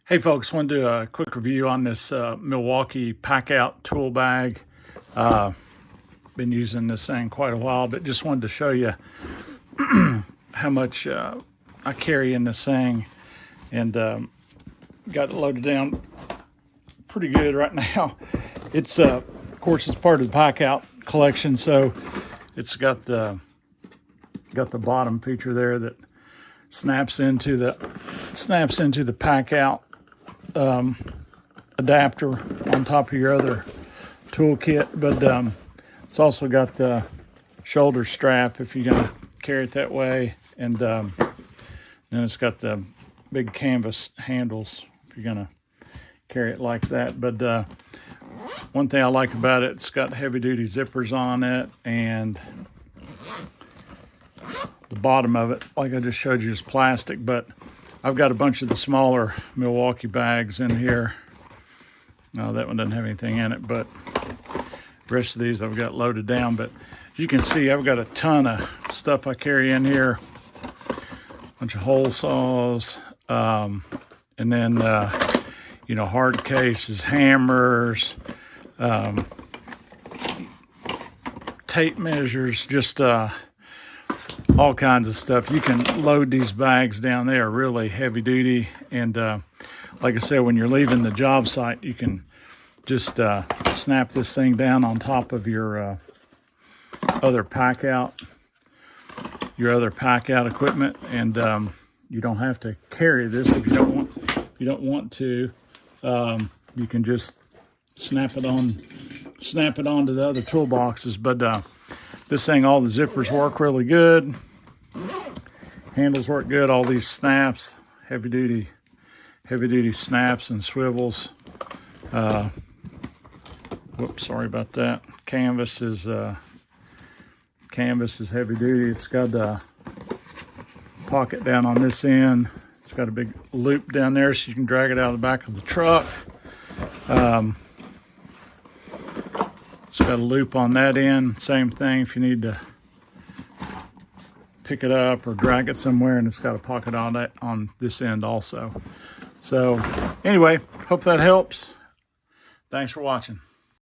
Hey folks, want to do a quick review on this Milwaukee PACKOUT Tool Bag. Been using this thing quite a while, but just wanted to show you how much I carry in this thing, and got it loaded down pretty good right now. It's of course it's part of the PACKOUT collection, so it's got the bottom feature there that snaps into the PACKOUT adapter on top of your other toolkit, but it's also got the shoulder strap if you're gonna carry it that way, and then it's got the big canvas handles if you're gonna carry it like that. But one thing I like about it, it's got heavy duty zippers on it, and the bottom of it, like I just showed you, is plastic, but I've got a bunch of the smaller Milwaukee bags in here. No, that one doesn't have anything in it, but the rest of these I've got loaded down. But as you can see, I've got a ton of stuff I carry in here. A bunch of hole saws, and then, hard cases, hammers, tape measures, just all kinds of stuff. You can load these bags down. They are really heavy duty, and like I said, when you're leaving the job site, you can just snap this thing down on top of your other PACKOUT equipment, and you don't have to carry this if you don't want to. You can just snap it onto the other toolboxes. But this thing, all the zippers work really good. Handles work good. All these snaps, heavy duty snaps and swivels. Whoops, sorry about that. Canvas is heavy duty. It's got a pocket down on this end. It's got a big loop down there so you can drag it out of the back of the truck. It's got a loop on that end. Same thing if you need to pick it up or drag it somewhere, and it's got a pocket on this end also. So anyway, hope that helps. Thanks for watching.